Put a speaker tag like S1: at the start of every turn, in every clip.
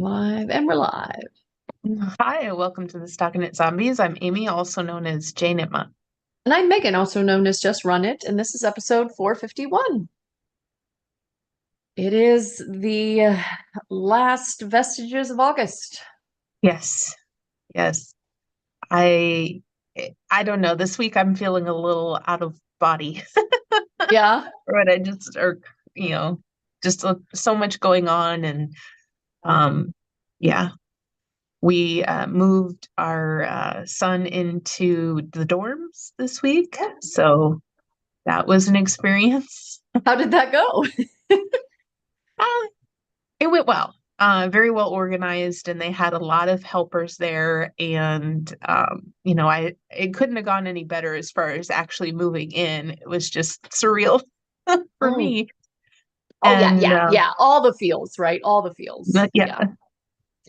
S1: Live and we're live.
S2: Hi, welcome to the StockinetteZombies. I'm Amy, also known as Jane Itma.
S1: And I'm Megan, also known as Just Run It, and this is episode 451. It is the last vestiges of August.
S2: Yes, yes. I I don't know. This week I'm feeling a little out of body.
S1: Yeah.
S2: But you know, just so much going on and um yeah, we moved our son into the dorms this week. So that was an experience.
S1: How did that go?
S2: Uh, It went well. Very well organized, and they had a lot of helpers there. And it couldn't have gone any better as far as actually moving in. It was just surreal for
S1: Oh,
S2: me.
S1: oh yeah,
S2: And
S1: yeah, yeah. All the feels, right? All the feels.
S2: but yeah,
S1: Yeah.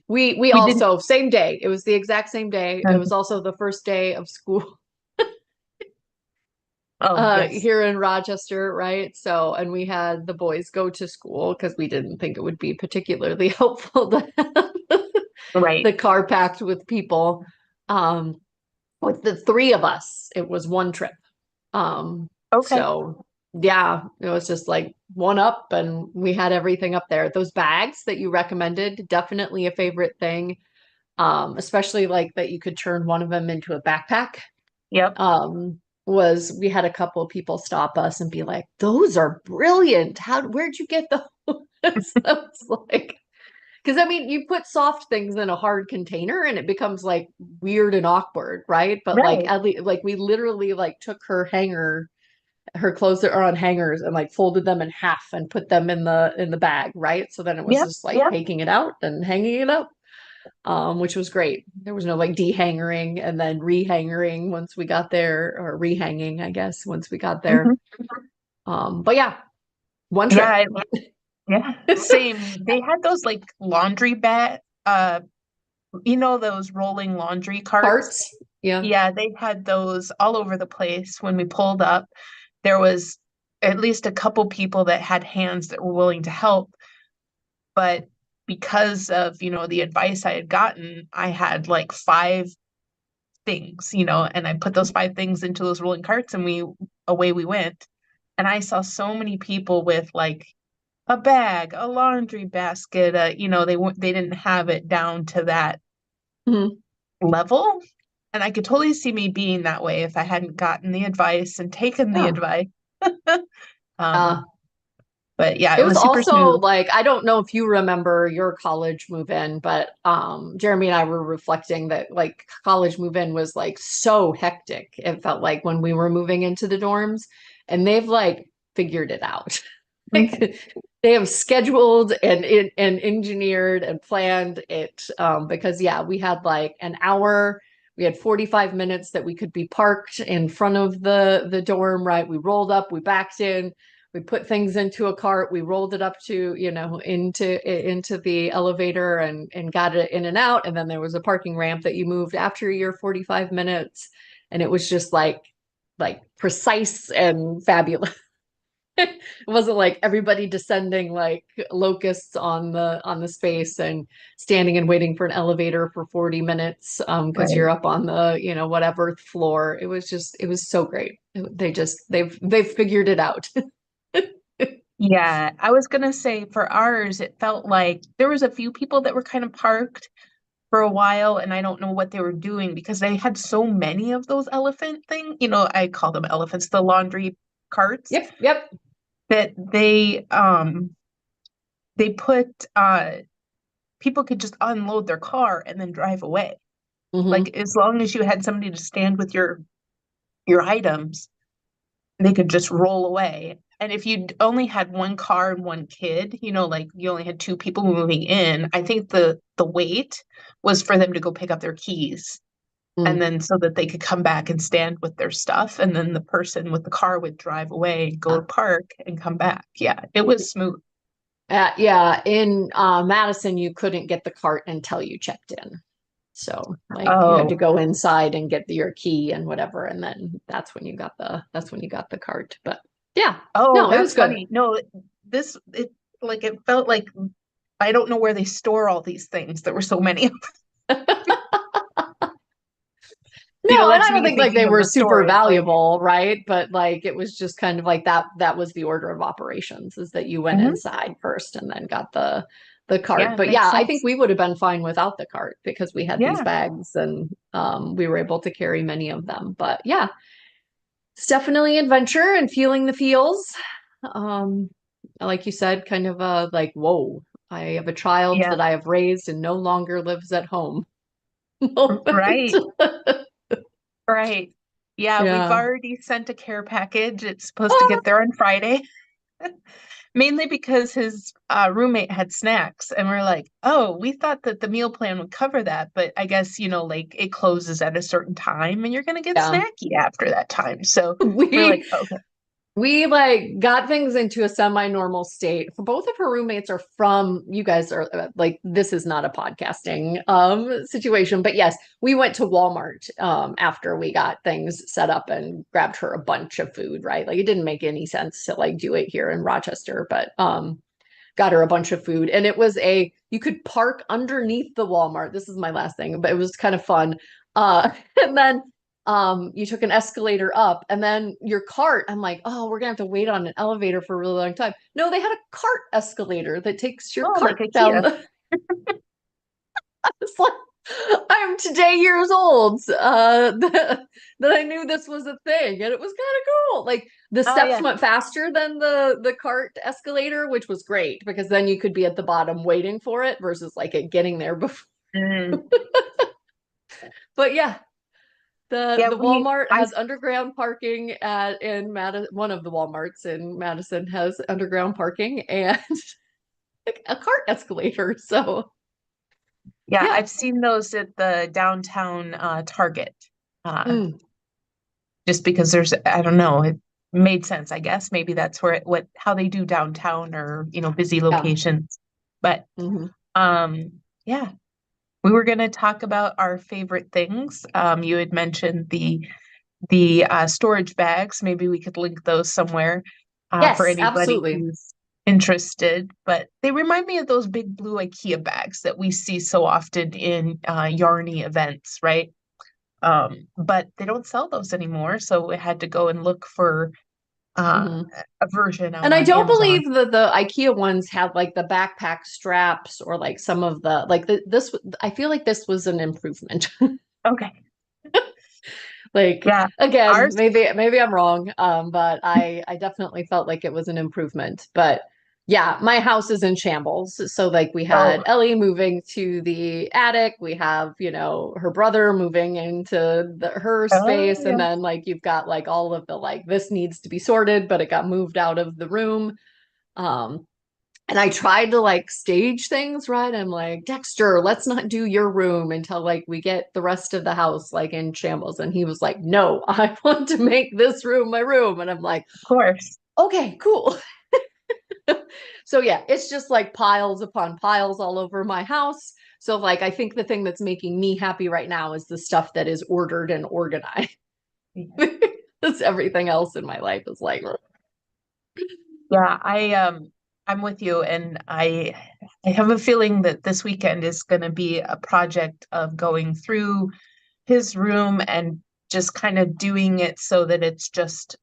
S1: We
S2: we didn't.
S1: also same day. It was the exact same day. It was also the first day of school
S2: Oh yes,
S1: here in Rochester, right? So, and we had the boys go to school because we didn't think it would be particularly helpful to have
S2: right.
S1: the car packed with people. Um, with the three of us, it was one trip.
S2: Okay.
S1: So yeah, it was just like one up and we had everything up there. Those bags that you recommended, definitely a favorite thing. Especially like that you could turn one of them into a backpack.
S2: Yep.
S1: Was we had a couple of people stop us and be like, those are brilliant. Where'd you get those? So it's like, because I mean, you put soft things in a hard container and it becomes like weird and awkward, right? But like
S2: Right.
S1: at least like we literally like took her clothes that are on hangers and like folded them in half and put them in the bag, right? So then it was
S2: Yep.
S1: just like taking it out and hanging it up, which was great. There was no like dehangering and then rehangering once we got there, or rehanging, I guess, once we got there.
S2: Hmm.
S1: But yeah, one
S2: Yeah.
S1: trip.
S2: Yeah. Same. They had those like laundry those rolling laundry carts.
S1: Parts. Yeah.
S2: Yeah, they had those all over the place when we pulled up. There was at least a couple people that had hands that were willing to help, but because of, the advice I had gotten, I had like five things, and I put those five things into those rolling carts and away we went. And I saw so many people with like a bag, a laundry basket, they didn't have it down to that
S1: Mhm.
S2: level. And I could totally see me being that way if I hadn't gotten the advice and taken the
S1: Yeah.
S2: advice.
S1: Uh,
S2: Um, but yeah, it
S1: It was
S2: was super
S1: also
S2: smooth.
S1: like, I don't know if you remember your college move in, but Jeremy and I were reflecting that like college move in was like so hectic. It felt like when we were moving into the dorms, and they've like figured it out. Like they have scheduled and engineered and planned it, because yeah, we had like an hour, we had 45 minutes that we could be parked in front of the dorm, right? We rolled up, we backed in, we put things into a cart, we rolled it up to, into the elevator and got it in and out, and then there was a parking ramp that you moved after your 45 minutes, and it was just like precise and fabulous. It wasn't like everybody descending like locusts on the space and standing and waiting for an elevator for 40 minutes because you're
S2: Right.
S1: up on the whatever floor. It was so great. They've figured it out.
S2: Yeah, I was gonna say for ours, it felt like there was a few people that were kind of parked for a while, and I don't know what they were doing because they had so many of those elephant thing. I call them elephants, the laundry carts
S1: Yep, yep.
S2: that they put people could just unload their car and then drive away. Like
S1: Hmm.
S2: as long as you had somebody to stand with your items, they could just roll away. And if you only had one car and one kid, like you only had two people moving in, I think the wait was for them to go pick up their keys and
S1: Mm.
S2: then so that they could come back and stand with their stuff, and then the person with the car would drive away, go to park and come back. Yeah, it was smooth.
S1: Yeah, in Madison, you couldn't get the cart until you checked in. So like you had to
S2: Oh,
S1: go inside and get your key and whatever, and then that's when you got the cart. But yeah,
S2: oh,
S1: no, it
S2: that's
S1: was good.
S2: funny. No, it felt like I don't know where they store all these things. There were so many. You know,
S1: No, and
S2: that's
S1: I don't
S2: me
S1: think like they
S2: thinking of
S1: were
S2: the
S1: super
S2: store. It's like,
S1: valuable, right? But like it was just kind of like that was the order of operations is that you went
S2: mhm,
S1: inside first and then got the cart.
S2: yeah,
S1: But
S2: makes
S1: yeah, I think
S2: sense.
S1: we would have been fine without the cart because we had these
S2: Yeah,
S1: bags and we were able to carry many of them. But yeah, it's definitely adventure and feeling the feels. Um, like you said, kind of like, whoa, I have a child
S2: yeah,
S1: that I have raised and no longer lives at home moment.
S2: right, right. Yeah, we've
S1: Yeah.
S2: already sent a care package. It's supposed to
S1: Ah,
S2: get there on Friday. Mainly because his roommate had snacks, and we're like, oh, we thought that the meal plan would cover that, but I guess, like it closes at a certain time and you're gonna get
S1: yeah.
S2: snacky after that time. So we're like,
S1: We
S2: okay.
S1: we like got things into a semi-normal state. Both of her roommates are from, you guys are like, this is not a podcasting situation, but yes, we went to Walmart after we got things set up and grabbed her a bunch of food, right? Like it didn't make any sense to like do it here in Rochester, but got her a bunch of food. And it was you could park underneath the Walmart. This is my last thing, but it was kind of fun. And then you took an escalator up and then your cart. I'm like, oh, we're gonna have to wait on an elevator for a really long time. No, they had a cart escalator that takes your
S2: Oh, like
S1: cart down
S2: IKEA.
S1: the it's like I'm today years old that I knew this was a thing and it was kind of cool. Like the
S2: Oh
S1: steps
S2: yeah.
S1: went faster than the cart escalator, which was great because then you could be at the bottom waiting for it versus like it getting there before.
S2: Mm.
S1: But yeah, the
S2: Yeah,
S1: the
S2: we
S1: Walmart
S2: I
S1: has underground parking at in Madison. One of the Walmarts in Madison has underground parking and a cart escalator. So
S2: yeah,
S1: yeah.
S2: I've seen those at the downtown Target. Uh
S1: Mm,
S2: just because there's I don't know, it made sense, I guess. Maybe that's where what how they do downtown or, busy
S1: yeah.
S2: locations. But
S1: Hmm.
S2: yeah, we were going to talk about our favorite things. You had mentioned the storage bags. Maybe we could link those somewhere for
S1: Yes,
S2: anybody
S1: absolutely.
S2: who's interested. But they remind me of those big blue IKEA bags that we see so often in Yarny events, right? But they don't sell those anymore, so we had to go and look for uh,
S1: Hmm.
S2: a version out
S1: And I
S2: on
S1: don't
S2: Amazon.
S1: believe that the IKEA ones had like the backpack straps or like some of the like this. I feel like this was an improvement.
S2: Okay,
S1: Like
S2: yeah,
S1: again,
S2: ours.
S1: maybe I'm wrong, but I definitely felt like it was an improvement. But yeah, my house is in shambles. So like we
S2: Oh,
S1: had Ellie moving to the attic, we have, her brother moving into her
S2: oh
S1: space, and
S2: yeah,
S1: then like you've got like all of the like this needs to be sorted, but it got moved out of the room. Um, and I tried to like stage things, right? I'm like, Dexter, let's not do your room until like we get the rest of the house like in shambles. And he was like, no, I want to make this room my room. And I'm like,
S2: of course.
S1: okay, cool. So yeah, it's just like piles upon piles all over my house. So like I think the thing that's making me happy right now is the stuff that is ordered and organized. That's everything else in my life is like,
S2: Yeah, I'm with you, and I have a feeling that this weekend is going to be a project of going through his room and just kind of doing it so that it's just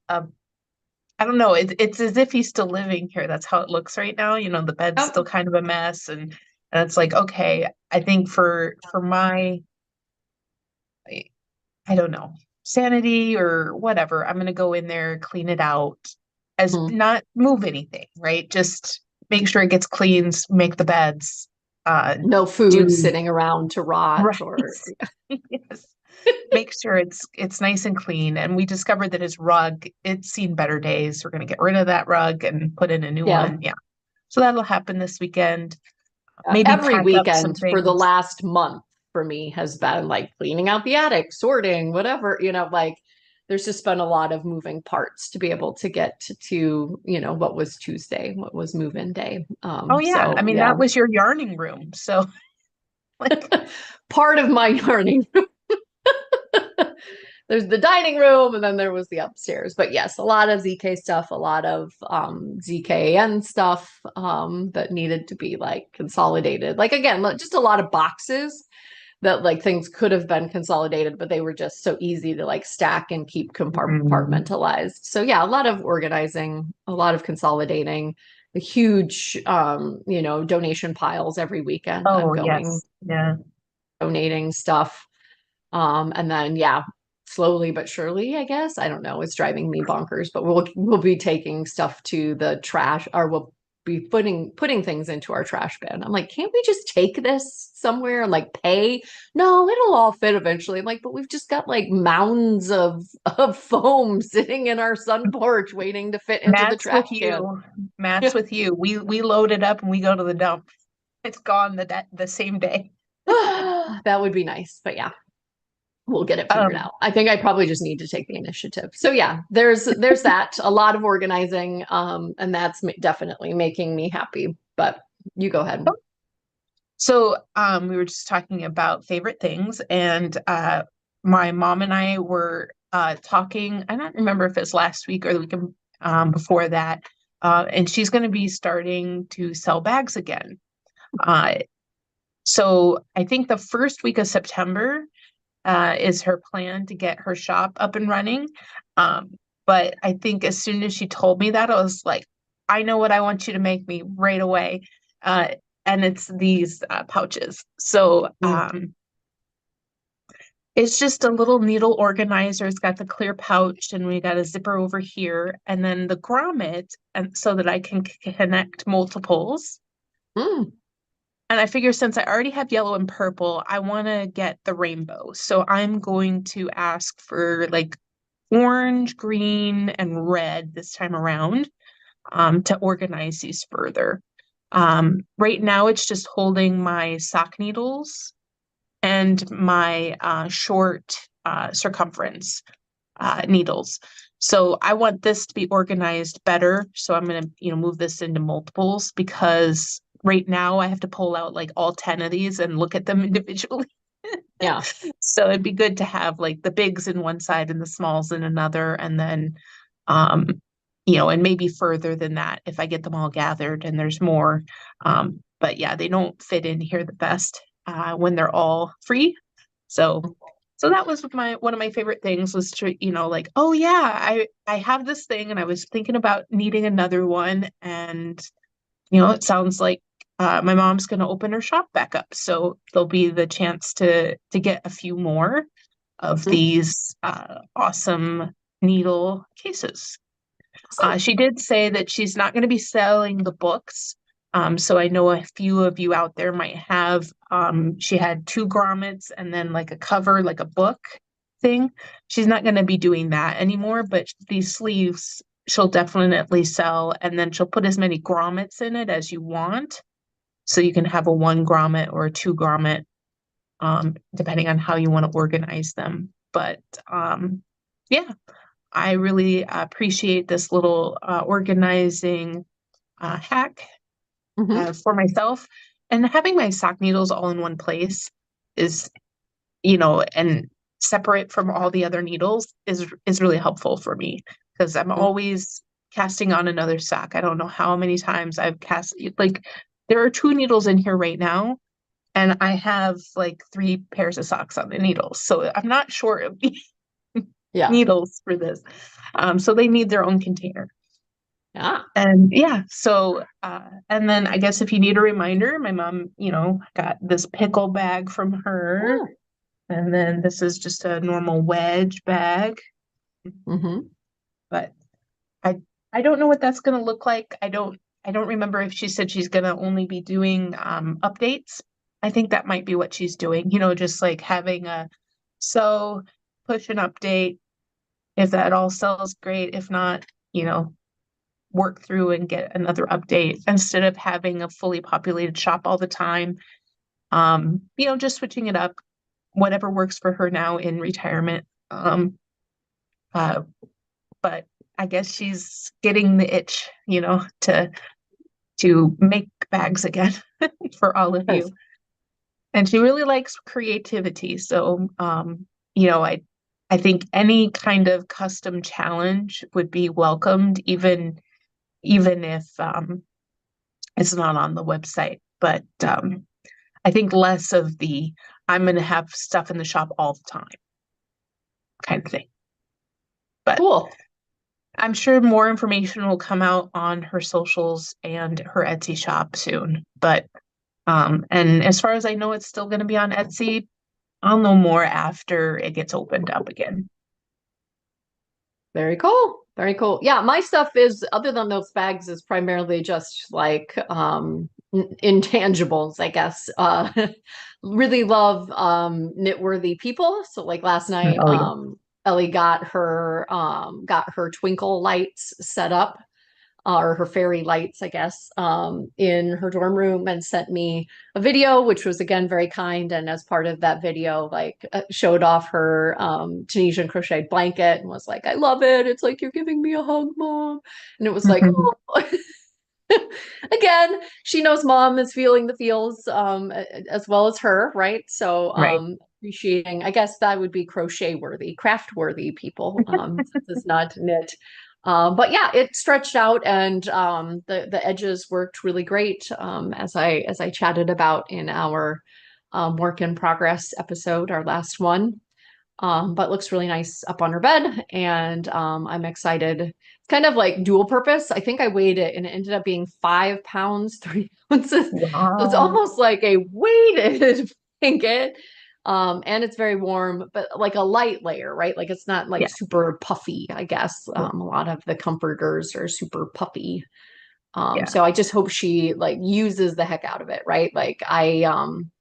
S2: I don't know, it's as if he's still living here. That's how it looks right now. The bed's still
S1: oh,
S2: kind of a mess, and it's like, okay, I think for my I don't know, sanity or whatever, I'm gonna go in there, clean it out, as
S1: mhm.
S2: not move anything, right? Just make sure it gets cleaned, make the beds,
S1: No food
S2: do
S1: sitting around to rot
S2: right.
S1: or
S2: Yes. Make sure it's nice and clean. And we discovered that his rug, it's seen better days. We're gonna get rid of that rug and put in a new
S1: yeah.
S2: one. Yeah. So that'll happen this weekend. Maybe
S1: Every
S2: pack up some
S1: weekend for the
S2: things.
S1: last month for me has been like cleaning out the attic, sorting, whatever, like there's just been a lot of moving parts to be able to get to, what was Tuesday, what was move-in day.
S2: Oh yeah. I
S1: So
S2: mean,
S1: yeah,
S2: that was your yarning room. So like
S1: part of my yarning. there's the dining room and then there was the upstairs. But yes, a lot of ZK stuff, a lot of ZKN stuff that needed to be like consolidated. Like again, just a lot of boxes that like things could have been consolidated, but they were just so easy to like stack and keep
S2: Mm.
S1: compartmentalized. So yeah, a lot of organizing, a lot of consolidating, the huge donation piles every weekend. I'm
S2: Oh,
S1: going
S2: yes. Yeah.
S1: donating stuff. And then yeah, slowly but surely, I guess. I don't know, it's driving me bonkers, but we'll be taking stuff to the trash, or we'll be putting things into our trash bin. I'm like, can't we just take this somewhere and like pay? No, it'll all fit eventually. I'm like, but we've just got like mounds of foam sitting in our sun porch waiting to fit into the
S2: Matt's with
S1: trash can.
S2: you. Matt's with you. We load it up and we go to the dump. It's gone the same day.
S1: That would be nice, but yeah, we'll get it figured
S2: Um,
S1: out. I think I probably just need to take the initiative. So yeah, there's that, a lot of organizing, and that's definitely making me happy. But you go ahead.
S2: so we were just talking about favorite things, and my mom and I were talking. I don't remember if it's last week or the week before that. And she's going to be starting to sell bags again. Uh, so I think the first week of September is her plan to get her shop up and running. Um, but I think as soon as she told me that, I was like, I know what I want you to make me right away. Uh, and it's these pouches. So
S1: Mm.
S2: it's just a little needle organizer. It's got the clear pouch, and we got a zipper over here, and then the grommet, and so that I can connect multiples.
S1: Mm.
S2: And I figure since I already have yellow and purple, I want to get the rainbow. So I'm going to ask for like orange, green, and red this time around to organize these further. Right now, it's just holding my sock needles and my short circumference needles. So I want this to be organized better. So I'm going to, move this into multiples because right now I have to pull out like all 10 of these and look at them individually.
S1: Yeah.
S2: So it'd be good to have like the bigs in one side and the smalls in another, and then, um, and maybe further than that if I get them all gathered and there's more. But yeah, they don't fit in here the best when they're all free. So so that was my one of my favorite things was to, like, oh yeah, I have this thing and I was thinking about needing another one. And, it sounds like my mom's going to open her shop back up. So there'll be the chance to get a few more of
S1: Mm.
S2: these awesome needle cases.
S1: Awesome.
S2: She did say that she's not going to be selling the books. So I know a few of you out there might have, she had two grommets and then like a cover, like a book thing. She's not going to be doing that anymore, but these sleeves she'll definitely sell. And then she'll put as many grommets in it as you want. So you can have a one grommet or a two grommet, depending on how you want to organize them. But yeah, I really appreciate this little organizing hack
S1: Hmm.
S2: for myself. And having my sock needles all in one place is, and separate from all the other needles is really helpful for me because I'm always casting on another sock. I don't know how many times I've cast, like, there are two needles in here right now, and I have like three pairs of socks on the needles. So I'm not short of
S1: Yeah.
S2: needles for this. So they need their own container.
S1: Yeah.
S2: And yeah, so and then I guess if you need a reminder, my mom, got this pickle bag from her,
S1: Oh.
S2: and then this is just a normal wedge bag.
S1: Hmm.
S2: But I I don't know what that's gonna look like. I don't remember if she said she's gonna only be doing updates. I think that might be what she's doing, just like having a so push an update. If that all sells, great. If not, work through and get another update instead of having a fully populated shop all the time. Just switching it up, whatever works for her now in retirement. Uh, but I guess she's getting the itch, to make bags again for all of
S1: Yes.
S2: you. And she really likes creativity. So, I I think any kind of custom challenge would be welcomed, even if it's not on the website. But I think less of the I'm going to have stuff in the shop all the time kind of thing. But
S1: Cool.
S2: I'm sure more information will come out on her socials and her Etsy shop soon. But and as far as I know, it's still going to be on Etsy. I'll know more after it gets opened up again.
S1: Very cool. Very cool. Yeah, my stuff is, other than those bags, is primarily just like intangibles, I guess. Really love knitworthy people. So like last night,
S2: Oh yeah.
S1: Ellie got her twinkle lights set up, or her fairy lights, I guess, in her dorm room, and sent me a video, which was again very kind. And as part of that video, like showed off her Tunisian crocheted blanket and was like, "I love it. It's like you're giving me a hug, mom." And it was like,
S2: Mhm.
S1: oh. Again, she knows mom is feeling the feels as well as her, right? So
S2: Right.
S1: appreciating, I guess that would be crochet worthy, craft worthy people, since it's not knit. But yeah, it stretched out, and the edges worked really great, as I chatted about in our work in progress episode, our last one. But looks really nice up on her bed, and I'm excited. It's kind of like dual purpose. I think I weighed it, and it ended up being 5 pounds, 3 ounces. So it's
S2: Wow.
S1: almost like a weighted blanket. And it's very warm, but like a light layer, right? Like it's not like
S2: Yeah.
S1: super puffy, I guess.
S2: Yeah.
S1: A lot of the comforters are super puffy.
S2: Yeah.
S1: So I just hope she like uses the heck out of it, right? Like I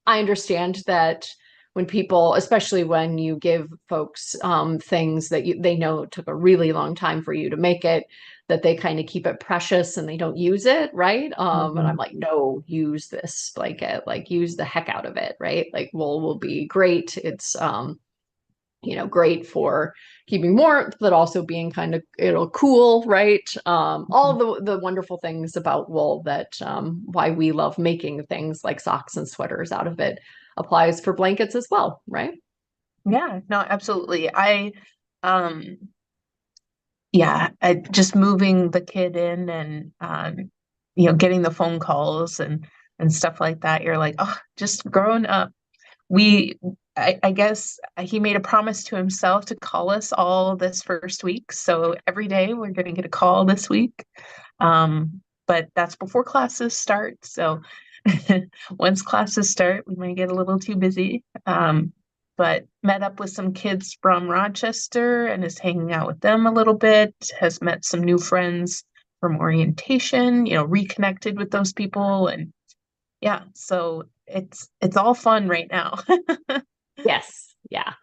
S1: understand that when people, especially when you give folks things that they know took a really long time for you to make it, that they kind of keep it precious and they don't use it, right? And I'm
S2: Mhm.
S1: like, no, use this blanket, like use the heck out of it, right? Like wool will be great. It's great for keeping warmth, but also being kind of it'll cool, right? All the wonderful things about wool that why we love making things like socks and sweaters out of it applies for blankets as well, right?
S2: Yeah, no, absolutely. Um, just moving the kid in and getting the phone calls and stuff like that. You're like, oh, just growing up. We, I guess he made a promise to himself to call us all this first week. So every day we're going to get a call this week. But that's before classes start. So once classes start, we might get a little too busy. But met up with some kids from Rochester and is hanging out with them a little bit, has met some new friends from orientation, reconnected with those people. And yeah, so it's all fun right now.
S1: Yes. Yeah.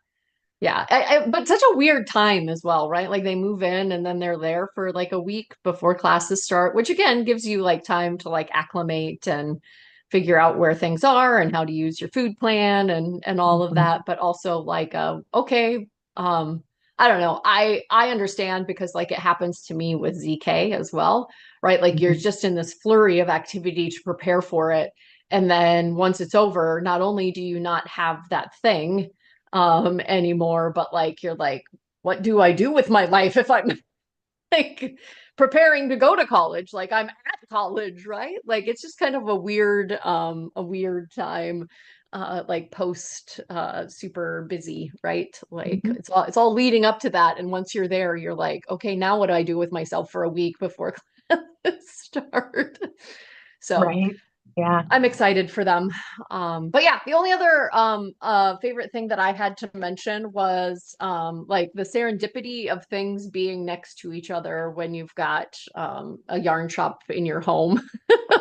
S1: Yeah. But such a weird time as well, right? Like they move in and then they're there for like a week before classes start, which again gives you like time to like acclimate and figure out where things are and how to use your food plan and all of
S2: Mhm,
S1: that. But also like, okay, um, I don't know. I understand because like it happens to me with ZK as well, right? Like you're
S2: mhm,
S1: just in this flurry of activity to prepare for it. And then once it's over, not only do you not have that thing anymore, but like you're like, what do I do with my life if I'm like preparing to go to college? Like I'm at college, right? Like it's just kind of a weird time, like post super busy, right? Like
S2: mhm.
S1: it's all leading up to that. And once you're there, you're like, okay, now what do I do with myself for a week before classes start? So
S2: Right. Yeah.
S1: I'm excited for them. But yeah, the only other favorite thing that I had to mention was like the serendipity of things being next to each other when you've got a yarn shop in your home.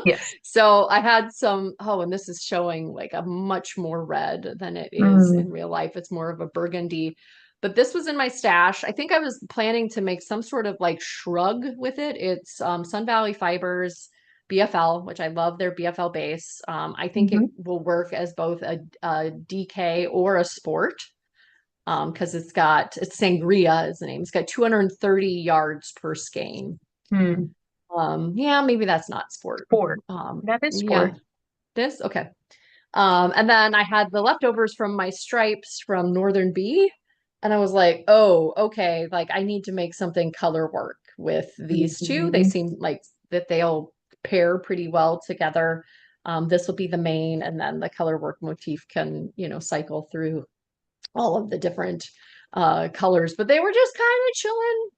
S2: Yes.
S1: So I had some, oh, and this is showing like a much more red than it is
S2: Mm,
S1: in real life. It's more of a burgundy. But this was in my stash. I think I was planning to make some sort of like shrug with it. It's Sun Valley Fibers BFL, which I love their BFL base. I think
S2: mhm,
S1: it will work as both a DK or a sport, because it's Sangria is the name. It's got 230 yards per skein.
S2: mm.
S1: Yeah, maybe that's not sport.
S2: Sport. That is
S1: Yeah,
S2: sport.
S1: this okay. And then I had the leftovers from my stripes from Northern Bee. And I was like, oh, okay, like I need to make something color work with these two. They
S2: Mhm.
S1: seem like that they'll pair pretty well together. This will be the main, and then the color work motif can, cycle through all of the different colors. But they were just kind of chilling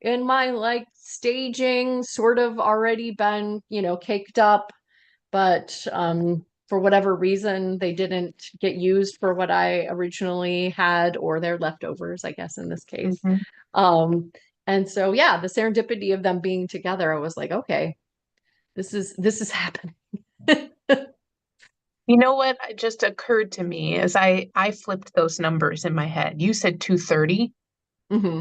S1: in my like staging, sort of already been, caked up, but for whatever reason, they didn't get used for what I originally had, or their leftovers, I guess, in this case.
S2: Mhm.
S1: Um, and so yeah, the serendipity of them being together, I was like, okay, this is happening.
S2: You know what just occurred to me as I flipped those numbers in my head. You said 230.
S1: Hmm.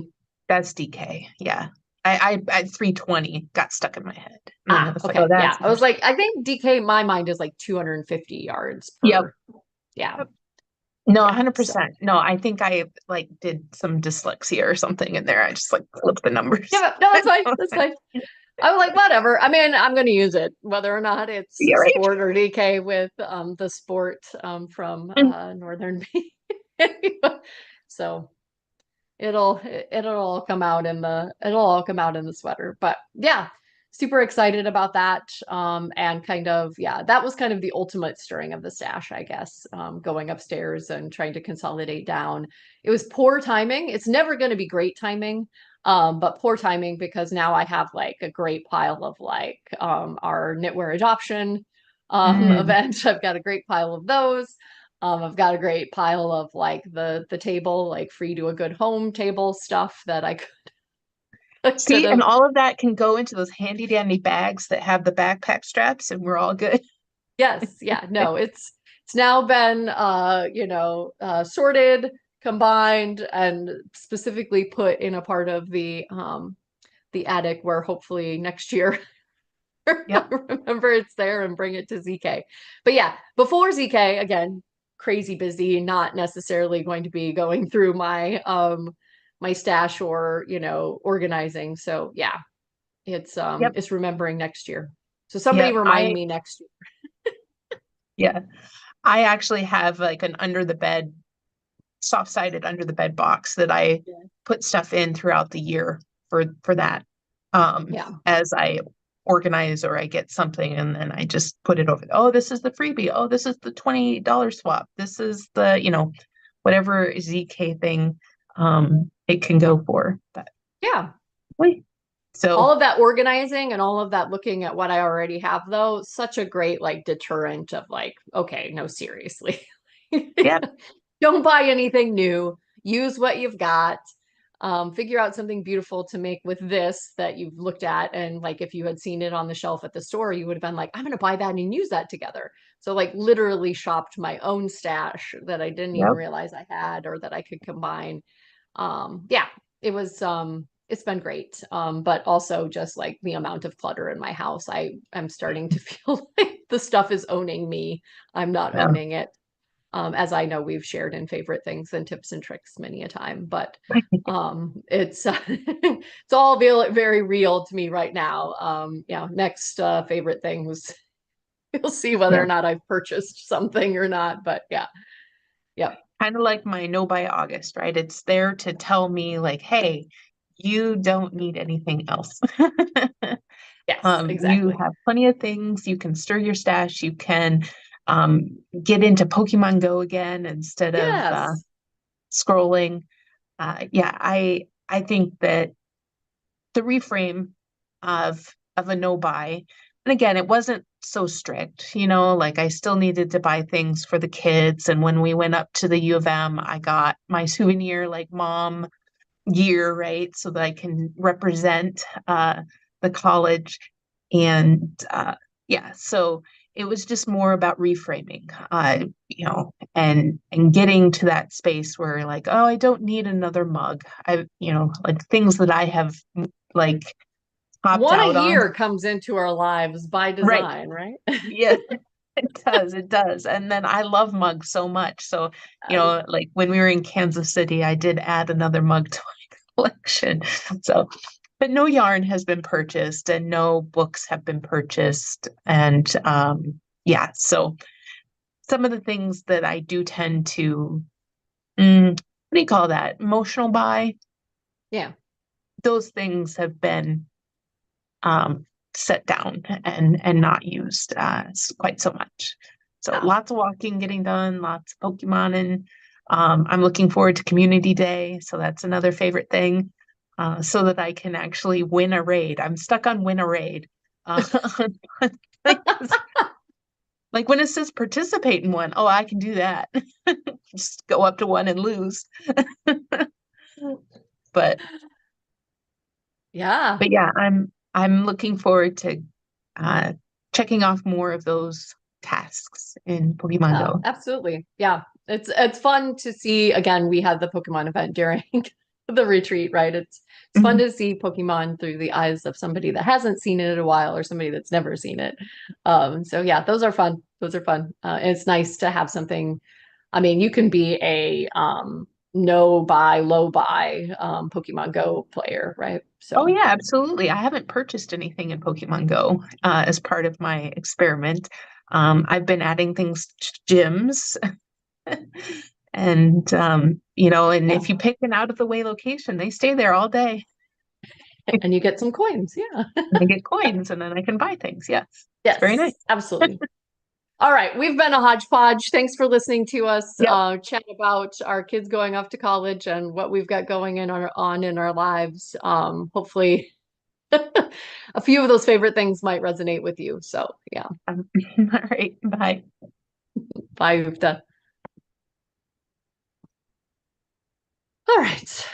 S2: That's DK. Yeah. I at 320 got stuck in my head. And I was like, oh,
S1: Okay, yeah.
S2: that's
S1: I was like, I think DK, my mind is like 250 yards
S2: yep.
S1: per. Yeah,
S2: Yep. No,
S1: yeah. So
S2: 100%. No, I think I like did some dyslexia or something in there. I just like flipped the numbers.
S1: yeah, no, that's fine. That's fine. I was like, whatever. I mean, I'm going to use it, whether or not it's
S2: You're right.
S1: sport or DK with the sport from Northern Maine. So it'll all come out in the sweater. But yeah, super excited about that. And kind of, yeah, that was kind of the ultimate stirring of the stash, I guess. Going upstairs and trying to consolidate down. It was poor timing. It's never going to be great timing. But poor timing because now I have like a great pile of like our knitwear adoption
S2: Mm,
S1: event. I've got a great pile of those. I've got a great pile of like the table, like free to a good home table stuff that I could I could
S2: see, and
S1: have.
S2: all of that can go into those handy dandy bags that have the backpack straps, and we're all good.
S1: Yes, yeah, no, it's now been sorted, combined, and specifically put in a part of the attic where hopefully next year
S2: Yep.
S1: remember it's there and bring it to ZK. But yeah, before ZK, again, crazy busy, not necessarily going to be going through my stash or, organizing. So yeah,
S2: Yep.
S1: it's remembering next year. So somebody
S2: Yep.
S1: remind me next year.
S2: Yeah. I actually have like an under the bed, soft-sided under the bed box that I
S1: Yeah.
S2: put stuff in throughout the year for that.
S1: Yeah.
S2: As I organize or I get something and then I just put it over. Oh, this is the freebie. Oh, this is the $20 swap. This is the, whatever ZK thing it can go for. But
S1: Yeah.
S2: wait.
S1: All
S2: So
S1: of that organizing and all of that looking at what I already have though, such a great like deterrent of like, okay, no, seriously.
S2: yeah,
S1: Don't buy anything new. Use what you've got. Figure out something beautiful to make with this that you've looked at. And like if you had seen it on the shelf at the store, you would have been like, I'm going to buy that and use that together. So like literally shopped my own stash that I didn't even
S2: yep.
S1: realize I had or that I could combine. Yeah, it's been great. But also just like the amount of clutter in my house. I am starting to feel like the stuff is owning me. I'm not
S2: Yeah.
S1: owning it. As I know we've shared in favorite things and tips and tricks many a time, but it's it's all very real to me right now. Yeah, next favorite things, we'll see whether
S2: Yeah.
S1: or not I've purchased something or not. But yeah, yep,
S2: Kind of like my no buy August, right? It's there to tell me like, hey, you don't need anything else.
S1: yes,
S2: You
S1: exactly.
S2: have plenty of things. You can stir your stash. You can get into Pokemon Go again instead of
S1: Yes,
S2: scrolling. Yeah, I think that the reframe of a no buy, and again, it wasn't so strict, like I still needed to buy things for the kids. And when we went up to the U of M, I got my souvenir like mom gear, right? So that I can represent the college. And yeah, so it was just more about reframing, and getting to that space where like, oh, I don't need another mug. Like things that I have like popped
S1: one a
S2: out on.
S1: year comes into our lives by
S2: Right.
S1: design, right?
S2: Yes, it does. It does. And then I love mugs so much. So,
S1: Yes.
S2: like when we were in Kansas City, I did add another mug to my collection. So, but no yarn has been purchased and no books have been purchased. And yeah, so some of the things that I do tend to mm, do you call that? Emotional buy.
S1: Yeah.
S2: Those things have been um, set down and not used quite so much. So
S1: Yeah.
S2: lots of walking getting done, lots of Pokemon, and I'm looking forward to Community Day. So that's another favorite thing, so that I can actually win a raid. I'm stuck on win a raid. Uh, like, like when it says participate in one, oh, I can do that. Just go up to one and lose. But
S1: Yeah.
S2: but yeah, I'm looking forward to uh, checking off more of those tasks in Pokemon
S1: Yeah,
S2: Go.
S1: absolutely. Yeah. It's fun to see. Again, we had the Pokemon event during the retreat, right? It's fun
S2: Mhm.
S1: to see Pokemon through the eyes of somebody that hasn't seen it in a while or somebody that's never seen it. So yeah, those are fun. Those are fun. It's nice to have something. I mean, you can be a no buy, low buy Pokemon Go player, right?
S2: Oh
S1: So
S2: yeah, absolutely. I haven't purchased anything in Pokemon Go as part of my experiment. I've been adding things to gyms, and and
S1: yeah.
S2: if you pick an out of the way location, they stay there all day.
S1: And you get some coins. Yeah.
S2: And I get coins, and then I can buy things. Yes, it's very nice.
S1: Yes, absolutely. All right, we've been a hodgepodge. Thanks for listening to us
S2: Yep.
S1: chat about our kids going off to college and what we've got going in our lives. Hopefully, a few of those favorite things might resonate with you. So, yeah,
S2: All right. Bye.
S1: bye. All right.